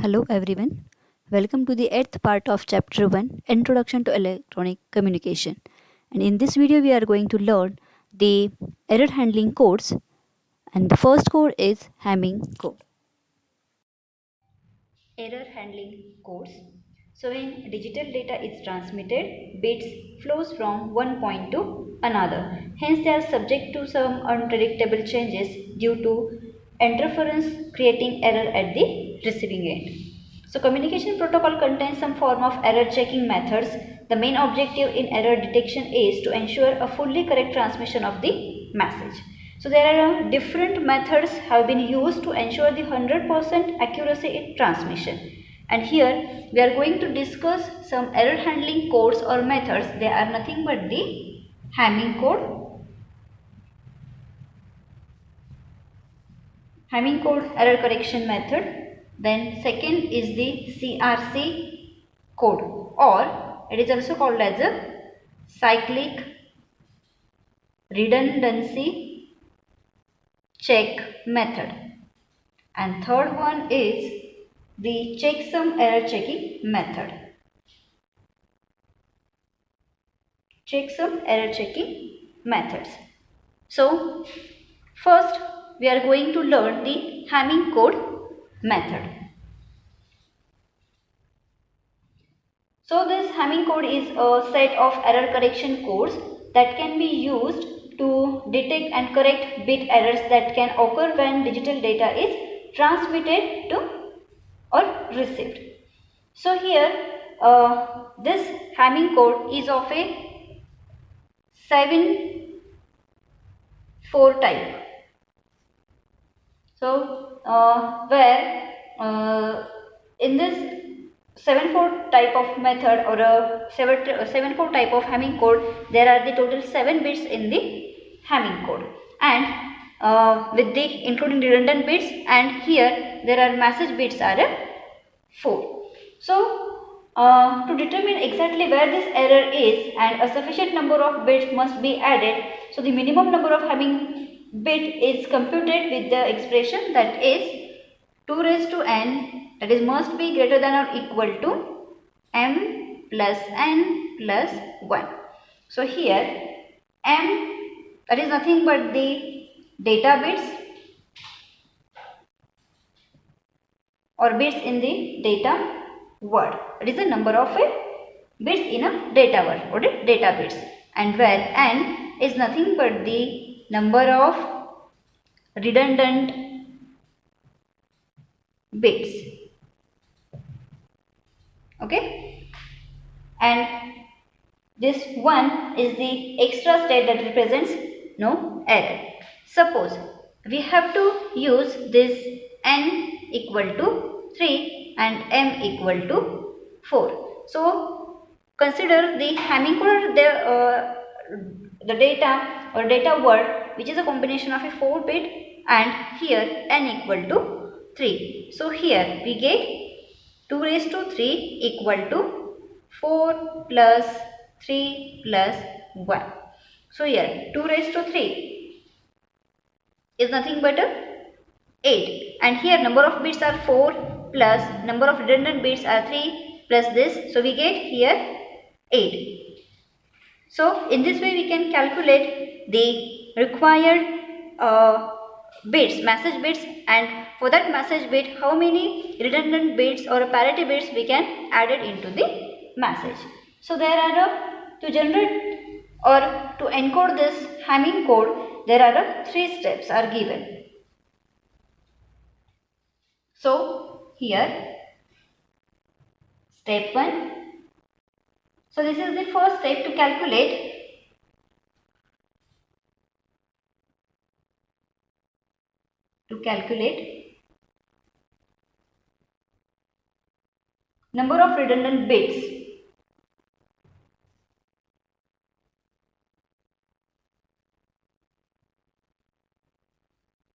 Hello everyone. Welcome to the 8th part of chapter 1 Introduction to Electronic Communication. And in this video we are going to learn the error handling codes, and the first code is Hamming code. Error handling codes. So when digital data is transmitted, bits flows from one point to another. Hence they are subject to some unpredictable changes due to interference, creating error at the receiving end. So communication protocol contains some form of error checking methods. The main objective in error detection is to ensure a fully correct transmission of the message. So there are different methods have been used to ensure the 100% accuracy in transmission. And here we are going to discuss some error handling codes or methods. They are nothing but the Hamming code, Hamming code error correction method. Then second is the CRC code, or it is also called as a cyclic redundancy check method. And third one is the checksum error checking method. Checksum error checking methods. So first we are going to learn the Hamming code method. So this Hamming code is a set of error correction codes that can be used to detect and correct bit errors that can occur when digital data is transmitted to or received. So here this Hamming code is of a 7/4 type. So where in this 7/4 type of method, or a 7/4 type of Hamming code, there are the total 7 bits in the Hamming code, and with the including redundant bits, and here there are message bits are 4. So to determine exactly where this error is, and a sufficient number of bits must be added, so the minimum number of Hamming bit is computed with the expression that is 2 raised to n, that is must be greater than or equal to m plus n plus 1. So here m, that is nothing but the data bits or bits in the data word. It is the number of bits in a data word or the data bits, and where n is nothing but the number of redundant bits. Okay, and this 1 is the extra state that represents no error. Suppose we have to use this n equal to 3 and m equal to 4. So consider the Hamming code, the data or data word, which is a combination of a 4 bit, and here n equal to 3. So here we get 2 raised to 3 equal to 4 plus 3 plus 1. So here 2 raised to 3 is nothing but 8, and here number of bits are 4 plus number of redundant bits are 3 plus this, so we get here 8. So in this way we can calculate the required bits, message bits, and for that message bit how many redundant bits or parity bits we can add it into the message. So there are to generate or to encode this Hamming code, there are 3 steps are given. So here step 1. So this is the first step to calculate number of redundant bits.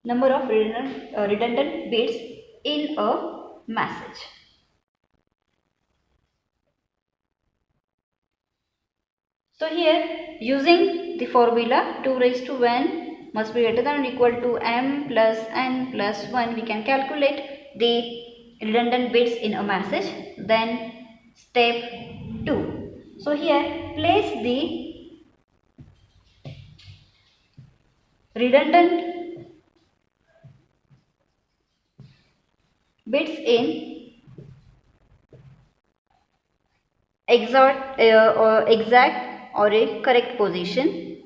Number of redundant bits in a message. So here using the formula 2 raised to n must be greater than or equal to m plus n plus 1, we can calculate the redundant bits in a message. Then step 2. So here place the redundant bits in exact or a correct position,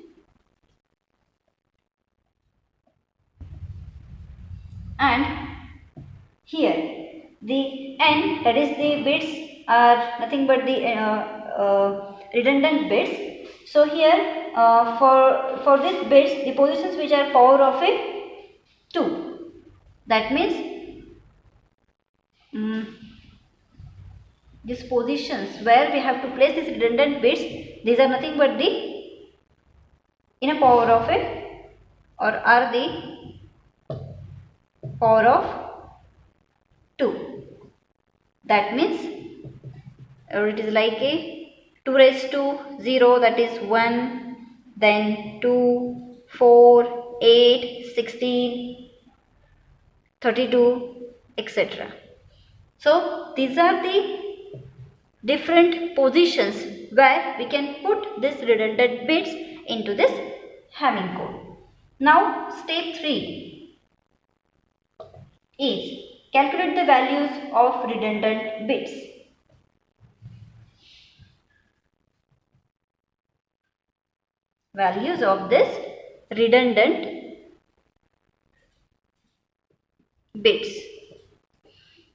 and here the n, that is the bits, are nothing but the redundant bits. So here for these bits, the positions which are power of a 2, that means these positions where we have to place these redundant bits, these are nothing but the in a power of a, or are the power of 2. That means it is like a 2 raised to 0, that is 1, then 2, 4, 8, 16, 32, etc. So these are the different positions where we can put this redundant bits into this Hamming code. Now step 3 is calculate the values of redundant bits. Values of this redundant bits.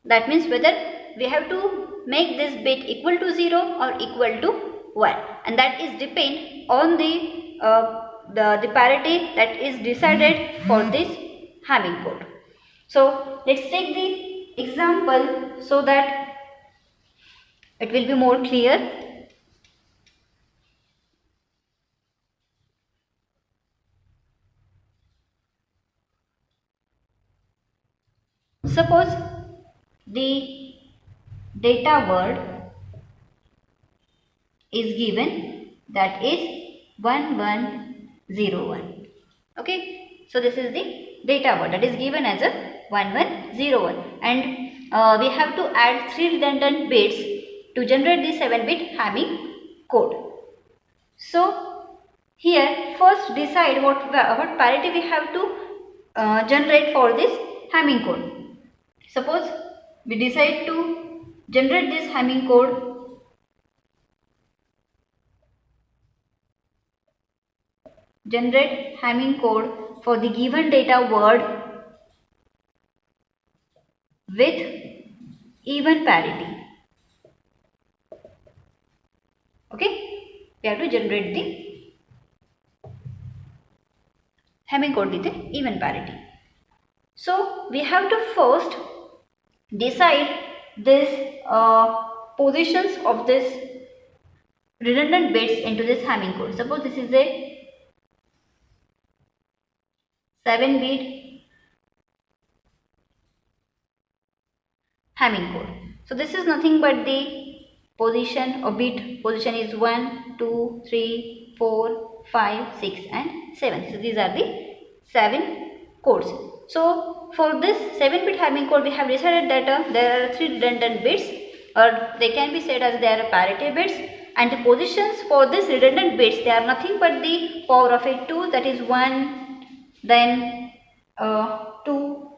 That means whether we have to make this bit equal to 0 or equal to 1, and that is depend on the parity that is decided for this Hamming code. So let's take the example so that it will be more clear. Suppose the data word is given, that is 1101. Okay, so this is the data word that is given as a 1101, and we have to add 3 redundant bits to generate the 7-bit Hamming code. So here first decide what parity we have to generate for this Hamming code. Suppose we decide to generate this Hamming code for the given data word with even parity. Okay, we have to generate the Hamming code with the even parity. So we have to first decide this positions of this redundant bits into this Hamming code. Suppose this is a 7-bit Hamming code. So this is nothing but the position or bit position is 1, 2, 3, 4, 5, 6 and 7. So these are the 7 codes. So for this 7-bit Hamming code, we have decided that there are 3 redundant bits, or they can be said as they are parity bits, and the positions for this redundant bits, they are nothing but the power of a 2, that is 1, then 2,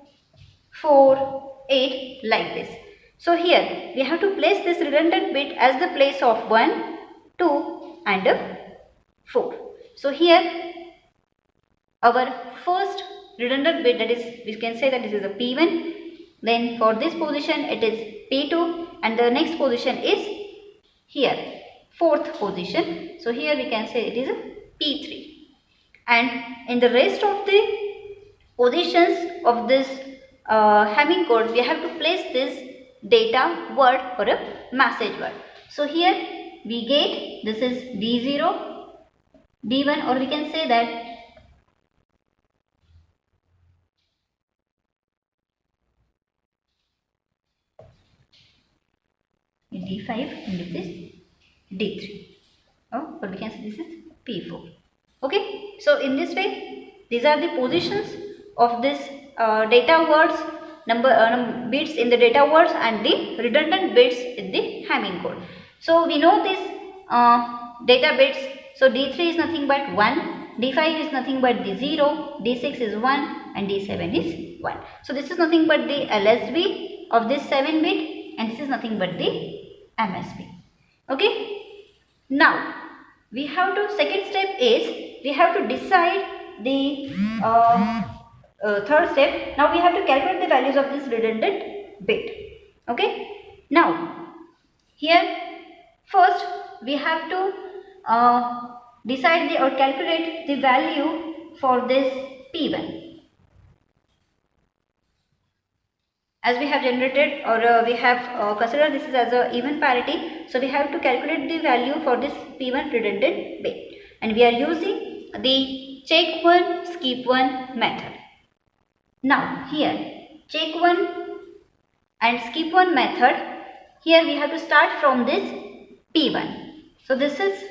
4, 8, like this. So here we have to place this redundant bit as the place of 1, 2 and 4. So here our first redundant bit, that is, we can say that this is a P1, then for this position it is P2, and the next position is here 4th position. So here we can say it is a P3, and in the rest of the positions of this Hamming code, we have to place this data word or a message word. So here we get this is D0, D1, or we can say that D5 and this is D3, or we can say this is P4. Okay, so in this way these are the positions of this data words bits in the data words and the redundant bits in the Hamming code. So we know this data bits. So D3 is nothing but 1, D5 is nothing but the 0, D6 is 1 and D7 is 1. So this is nothing but the LSB of this 7 bit and this is nothing but the MSB. Okay. Now we have to, second step is we have to decide the third step. Now we have to calculate the values of this redundant bit. Okay. Now here first we have to decide or calculate the value for this P1. As we have generated or we have considered this is as a even parity, so we have to calculate the value for this P1 redundant bit, and we are using the check one skip one method. Now here check one and skip one method, here we have to start from this P1. So this is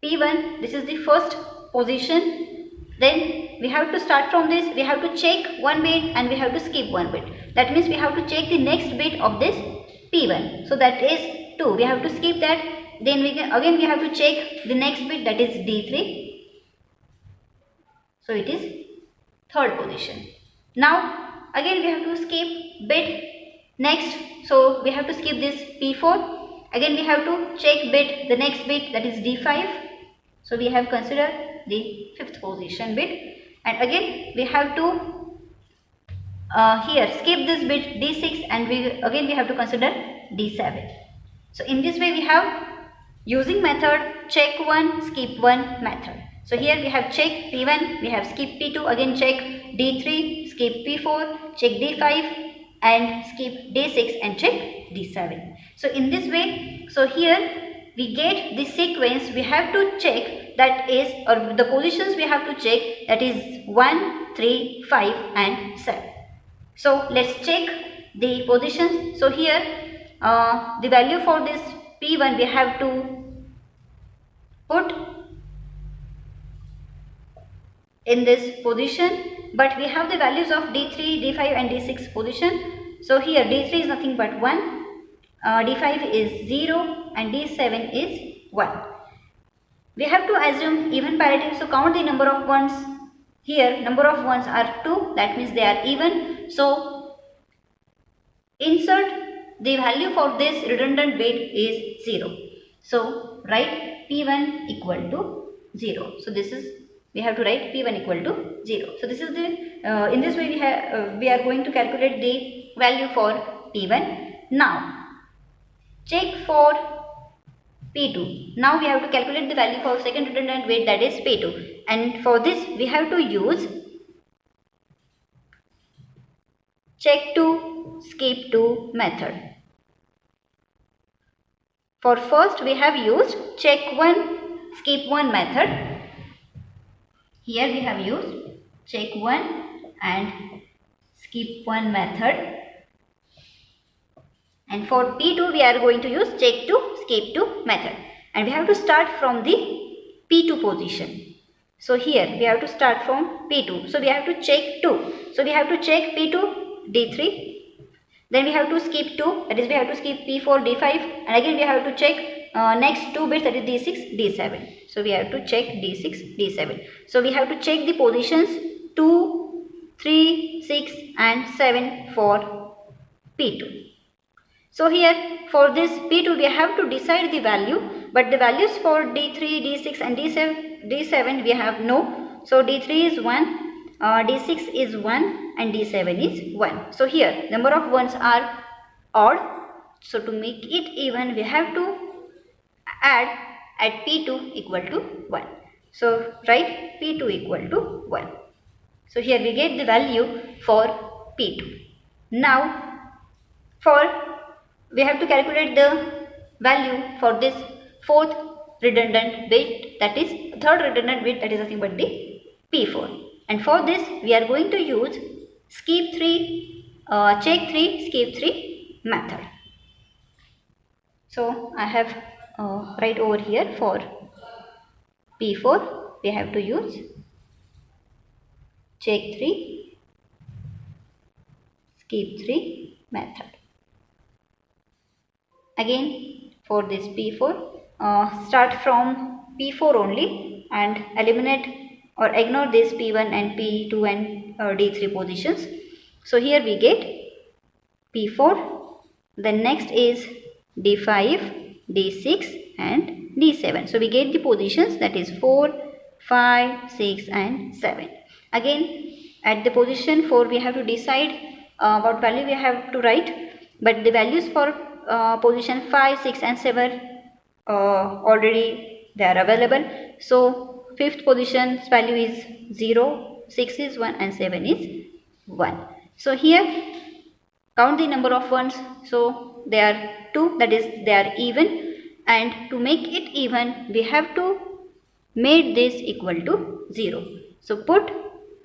P1, this is the first position. Then we have to start from this, we have to check one bit and we have to skip one bit. That means we have to check the next bit of this P1. So that is 2. We have to skip that. Then we have to check the next bit, that is D3. So it is third position. Now again we have to skip bit next. So we have to skip this P4. Again we have to check bit, the next bit, that is D5. So we have considered the fifth position bit, and again we have to here skip this bit D6 and we have to consider D7. So in this way we have using method check one skip one method. So here we have check P1, we have skip P2, again check D3, skip P4, check D5 and skip D6 and check D7. So in this way, so here we get the sequence we have to check, that is, or the positions we have to check, that is 1, 3, 5 and 7. So let's check the positions. So here the value for this P1 we have to put in this position, but we have the values of D3, D5 and D6 position. So here D3 is nothing but 1, D5 is 0 and D7 is 1. We have to assume even parity, so count the number of ones. Here number of ones are 2, that means they are even. So insert the value for this redundant bit is 0. So write P1 equal to 0. So this is, we have to write P1 equal to 0. So this is the in this way we are going to calculate the value for P1. Now check for P2. Now we have to calculate the value for second redundant bit, that is P2, and for this we have to use check 2 skip 2 method. For first we have used check 1 skip 1 method. Here we have used check 1 and skip 1 method. And for P2 we are going to use check 2 skip 2 method, and we have to start from the P2 position. So here we have to start from P2. So we have to check 2. So we have to check P2 D3. Then we have to skip 2, that is we have to skip P4 D5, and again we have to check next 2 bits, that is D6 D7. So we have to check D6 D7. So we have to check the positions 2, 3, 6 and 7 for P2. So here for this P2 we have to decide the value, but the values for D3, D6 and D7 we have no. So D3 is 1, D6 is 1 and D7 is 1. So here number of ones are odd. So to make it even we have to add at P2 equal to 1. So write P2 equal to 1. So here we get the value for P2. Now we have to calculate the value for this fourth redundant bit, that is third redundant bit, that is nothing but the P4. And for this we are going to use skip 3, check 3, skip 3 method. So I have right over here for P4 we have to use check 3, skip 3 method. Again for this P4, start from P4 only and eliminate or ignore this P1 and P2 and D3 positions. So here we get P4, then next is D5, D6 and D7. So we get the positions, that is 4, 5, 6 and 7. Again at the position 4 we have to decide what value we have to write, but the values for position 5, 6 and 7 already they are available. So fifth position's value is 0, 6 is 1 and 7 is 1. So here count the number of ones. So they are 2, that is they are even, and to make it even we have to make this equal to 0. So put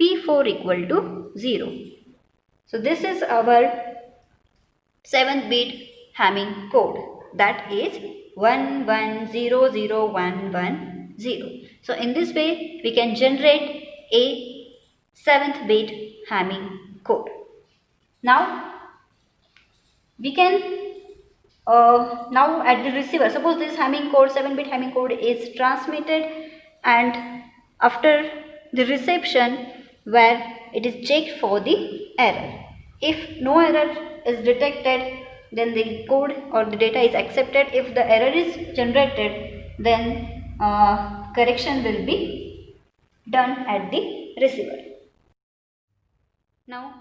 P4 equal to 0. So this is our 7th bit Hamming code, that is 11001110. So in this way we can generate a 7th bit Hamming code. Now we can now at the receiver, suppose this Hamming code, 7-bit Hamming code is transmitted, and after the reception where it is checked for the error. If no error is detected, then the code or the data is accepted. If the error is generated, then correction will be done at the receiver. Now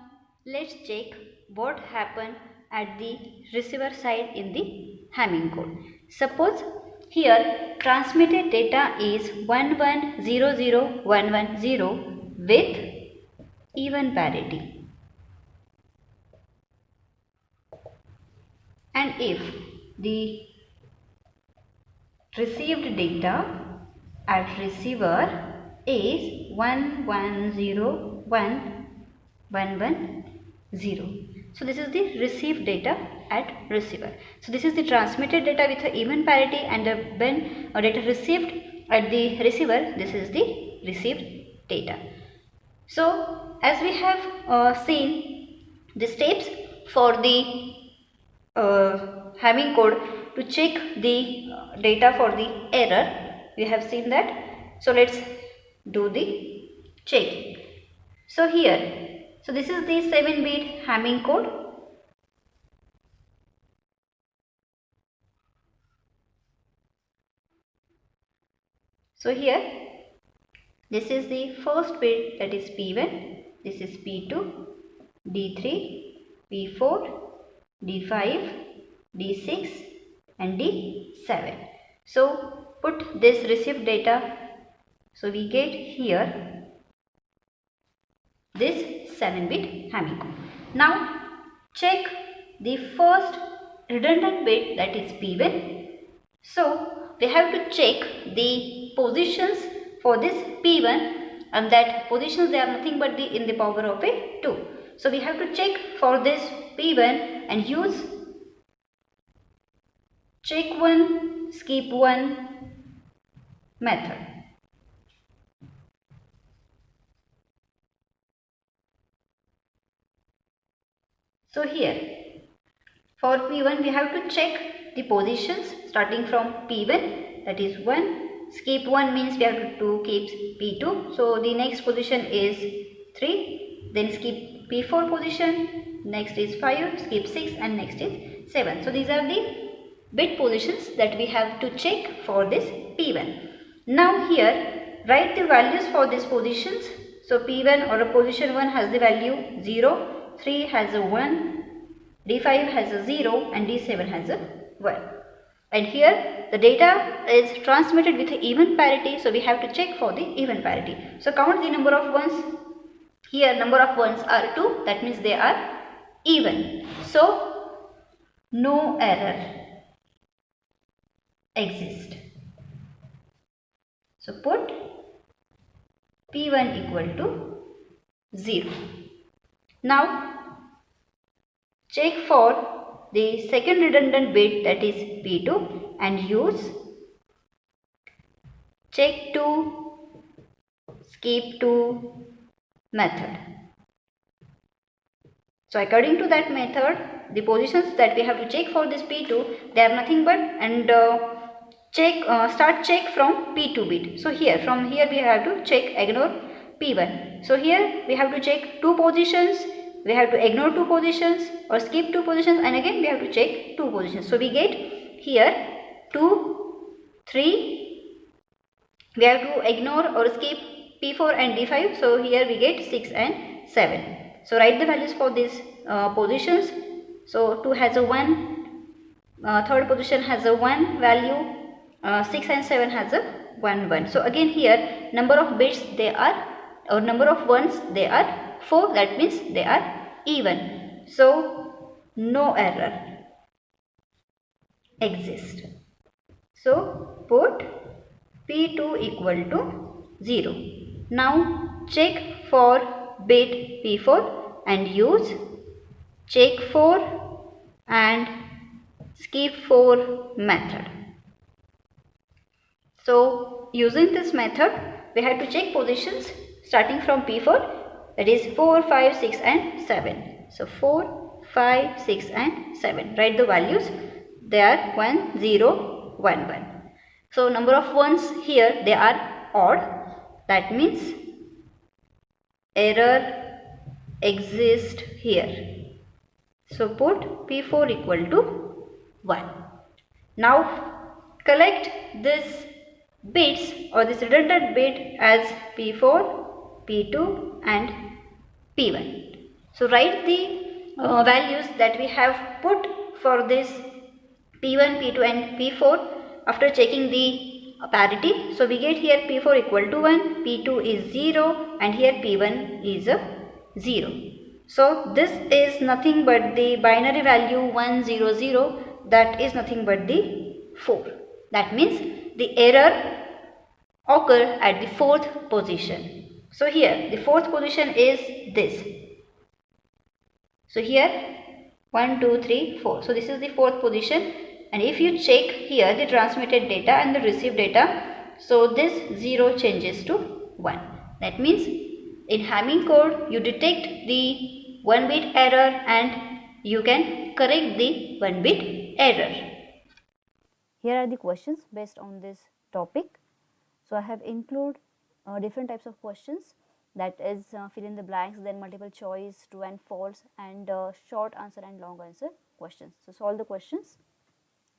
let's check what happened at the receiver side in the Hamming code. Suppose here transmitted data is 1100110 with even parity. And if the received data at receiver is 110110. So this is the received data at receiver. So this is the transmitted data with a even parity, and when data received at the receiver, this is the received data. So as we have seen the steps for the Hamming code to check the data for the error, we have seen that. So let's do the check. So here, so this is the 7-bit Hamming code. So here, this is the first bit, that is P1, this is P2, D3, P4, D5, D6 and D7. So put this received data, so we get here this 7-bit Hamming code. Now check the first redundant bit, that is P1. So we have to check the positions for this P1, and that positions they are nothing but the in the power of a 2. So we have to check for this P1 and use check 1 skip 1 method. So here for P1 we have to check the positions starting from P1, that is 1. Skip 1 means we have to keep P2. So the next position is 3. Then skip P4 position. Next is 5. Skip 6 and next is 7. So these are the bit positions that we have to check for this P1. Now here write the values for these positions. So P1 or a position 1 has the value 0, 3 has a 1, D5 has a 0 and D7 has a 1. And here the data is transmitted with a even parity, so we have to check for the even parity. So count the number of ones. Here number of ones are 2, that means they are even. So no error exists. So put P1 equal to 0. Now check for the second redundant bit, that is P2, and use check 2 skip 2 method. So according to that method, the positions that we have to check for this P2, they are nothing but, and start check from P2 bit. So here, from here we have to check ignore P1. So here we have to check two positions, we have to ignore two positions or skip two positions, and again we have to check two positions. So we get here 2, 3, we have to ignore or skip P4 and D5. So here we get 6 and 7. So write the values for these positions. So 2 has a 1, third position has a 1 value, 6 and 7 has a 1 1. So again here number of bits they are, or number of ones they are 4, that means they are even. So no error exists. So put P2 equal to 0. Now check for bit P4 and use check for and skip for method. So using this method we have to check positions starting from P4, that is 4, 5, 6 and 7. So 4, 5, 6 and 7. Write the values. They are 1, 0, 1, 1. So number of ones here they are odd. That means error exists here. So put P4 equal to 1. Now collect this bits or this redundant bit as P4, P2 and P1. So write the values that we have put for this P1, P2 and P4 after checking the parity. So we get here P4 equal to 1, P2 is 0 and here P1 is a 0. So this is nothing but the binary value 1 0 0, that is nothing but the 4. That means the error occur at the fourth position. So here the fourth position is this. So here 1 2 3 4. So this is the fourth position, and if you check here the transmitted data and the received data, so this 0 changes to 1. That means in Hamming code you detect the 1 bit error and you can correct the 1 bit error. Here are the questions based on this topic. So I have included different types of questions, that is fill in the blanks, then multiple choice, true and false, and short answer and long answer questions. So solve the questions.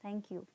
Thank you.